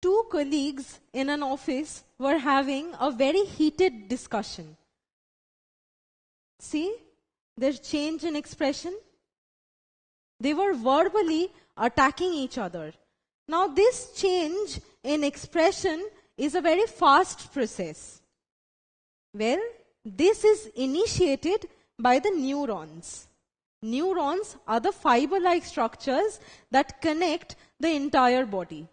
Two colleagues in an office were having a very heated discussion. See, there's change in expression. They were verbally attacking each other. Now, this change in expression is a very fast process. Well, this is initiated by the neurons. Neurons are the fiber-like structures that connect the entire body.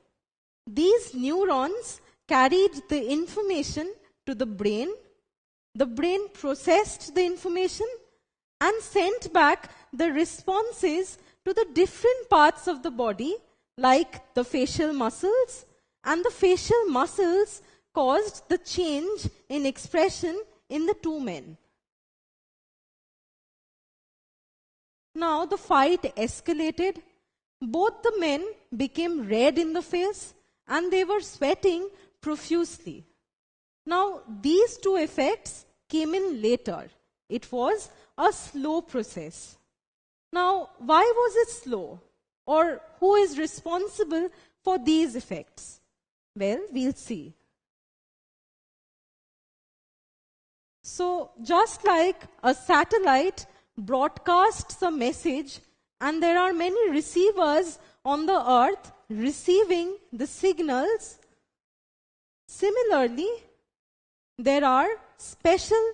These neurons carried the information to the brain. The brain processed the information and sent back the responses to the different parts of the body, like the facial muscles, and the facial muscles caused the change in expression in the two men. Now the fight escalated. Both the men became red in the face and they were sweating profusely. Now these two effects came in later. It was a slow process. Now, why was it slow? Or who is responsible for these effects? Well, we'll see. So, just like a satellite broadcasts a message and there are many receivers on the earth receiving the signals, similarly, there are special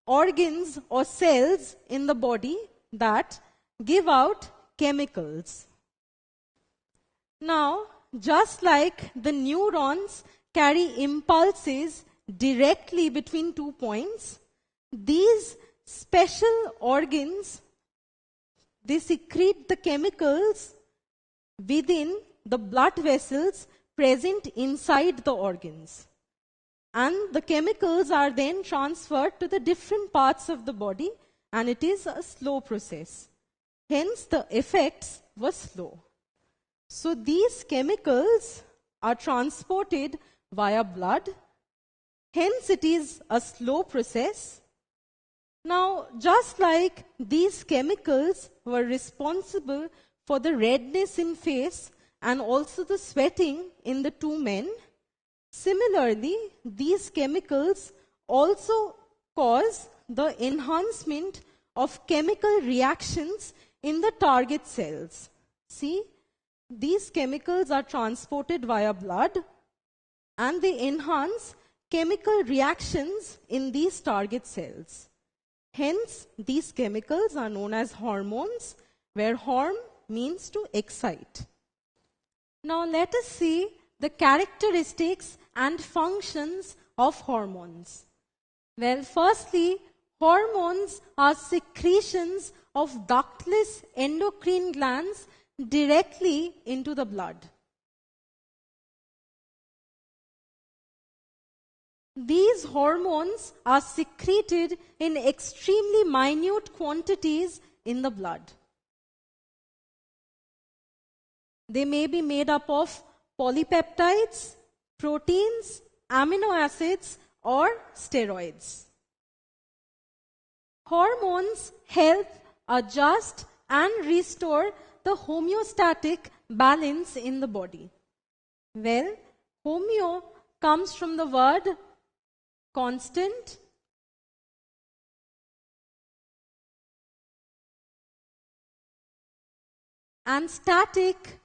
organs or cells in the body that give out chemicals. Now, just like the neurons carry impulses directly between 2 points, these special organs, they secrete the chemicals within the blood vessels present inside the organs. And the chemicals are then transferred to the different parts of the body, and it is a slow process. Hence, the effects were slow. So these chemicals are transported via blood. Hence, it is a slow process. Now, just like these chemicals were responsible for the redness in face and also the sweating in the two men, similarly, these chemicals also cause the enhancement of chemical reactions in the target cells. See, these chemicals are transported via blood and they enhance chemical reactions in these target cells. Hence, these chemicals are known as hormones, where horm means to excite. Now, let us see the characteristics and functions of hormones. Well, firstly, hormones are secretions of ductless endocrine glands directly into the blood. These hormones are secreted in extremely minute quantities in the blood. They may be made up of polypeptides, proteins, amino acids, or steroids. Hormones help adjust and restore the homeostatic balance in the body. Well, homeo comes from the word constant, and static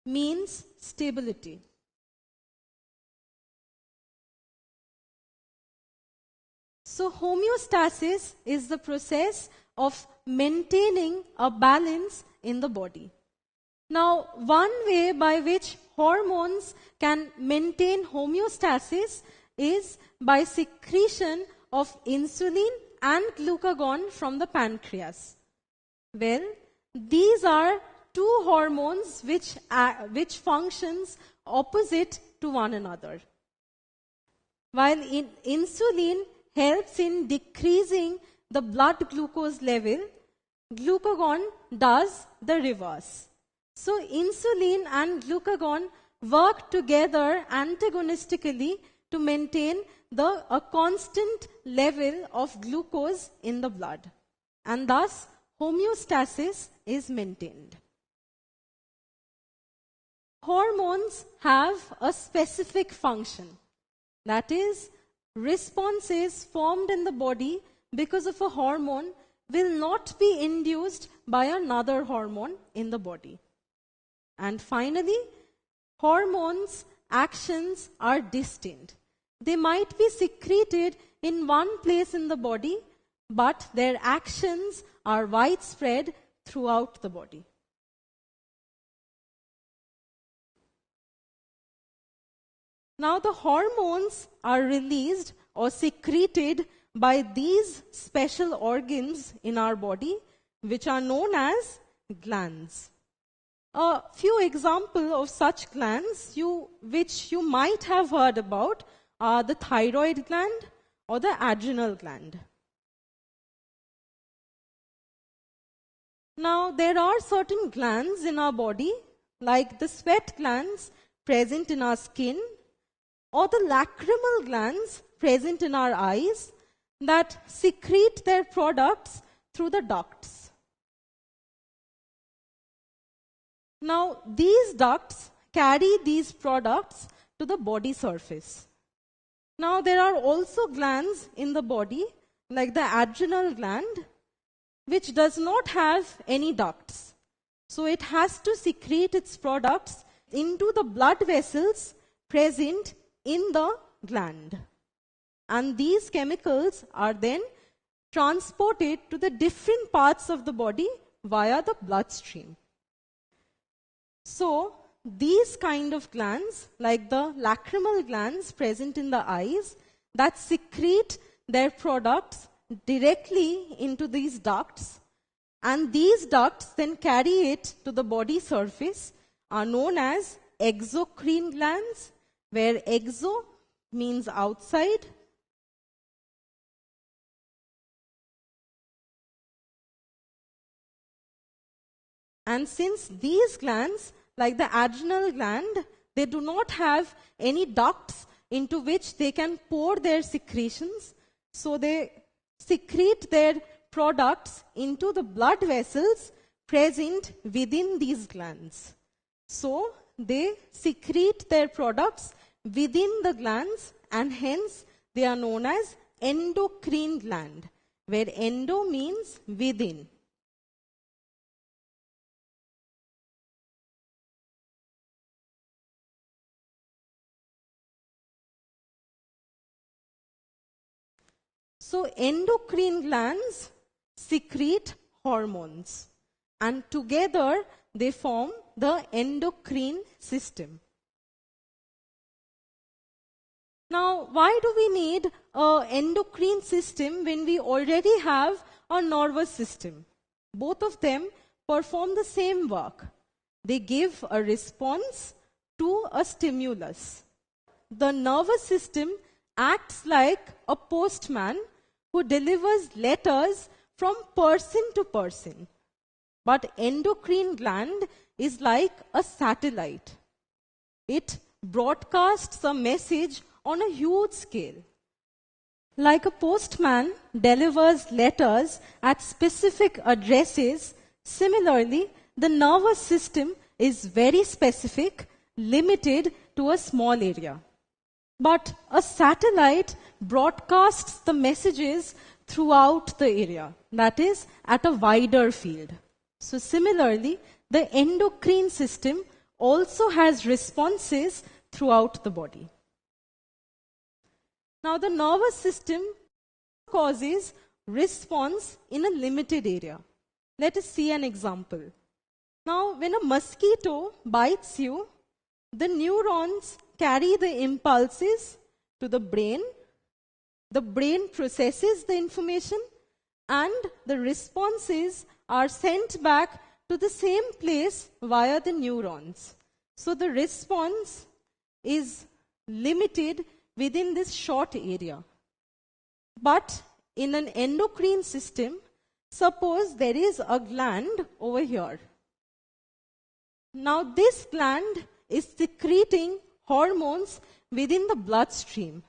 means stability. So homeostasis is the process of maintaining a balance in the body. Now, one way by which hormones can maintain homeostasis is by secretion of insulin and glucagon from the pancreas. Well, these are two hormones which functions opposite to one another. While insulin helps in decreasing the blood glucose level, glucagon does the reverse. So insulin and glucagon work together antagonistically to maintain a constant level of glucose in the blood, and thus homeostasis is maintained. Hormones have a specific function. That is, responses formed in the body because of a hormone will not be induced by another hormone in the body. And finally, hormones' actions are distinct. They might be secreted in one place in the body, but their actions are widespread throughout the body. Now, the hormones are released or secreted by these special organs in our body, which are known as glands. A few examples of such glands which you might have heard about are the thyroid gland or the adrenal gland. Now, there are certain glands in our body, like the sweat glands present in our skin, or the lacrimal glands present in our eyes that secrete their products through the ducts. Now, these ducts carry these products to the body surface. Now, there are also glands in the body, like the adrenal gland, which does not have any ducts. So, it has to secrete its products into the blood vessels present in the gland. And these chemicals are then transported to the different parts of the body via the bloodstream. So, these kind of glands, like the lacrimal glands present in the eyes, that secrete their products directly into these ducts, and these ducts then carry it to the body surface, are known as exocrine glands, where exo means outside, and since these glands, like the adrenal gland, they do not have any ducts into which they can pour their secretions, so they secrete their products into the blood vessels present within these glands. So, they secrete their products within the glands, and hence they are known as endocrine gland, where endo means within. So, endocrine glands secrete hormones, and together they form the endocrine system. Now, why do we need an endocrine system when we already have a nervous system? Both of them perform the same work. They give a response to a stimulus. The nervous system acts like a postman who delivers letters from person to person. But endocrine gland is like a satellite. It broadcasts a message on a huge scale. Like a postman delivers letters at specific addresses, similarly, the nervous system is very specific, limited to a small area. But a satellite broadcasts the messages throughout the area, that is, at a wider field. So similarly, the endocrine system also has responses throughout the body. Now, the nervous system causes response in a limited area. Let us see an example. Now, when a mosquito bites you, the neurons carry the impulses to the brain processes the information, and the responses are sent back to the same place via the neurons. So the response is limited within this short area. But in an endocrine system, suppose there is a gland over here. Now this gland is secreting hormones within the bloodstream.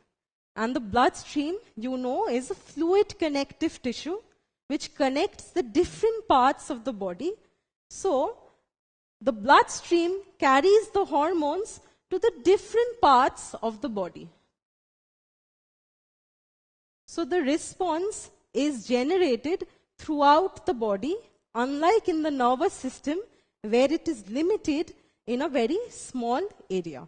And the bloodstream, you know, is a fluid connective tissue which connects the different parts of the body. So, the bloodstream carries the hormones to the different parts of the body. So the response is generated throughout the body, unlike in the nervous system where it is limited in a very small area.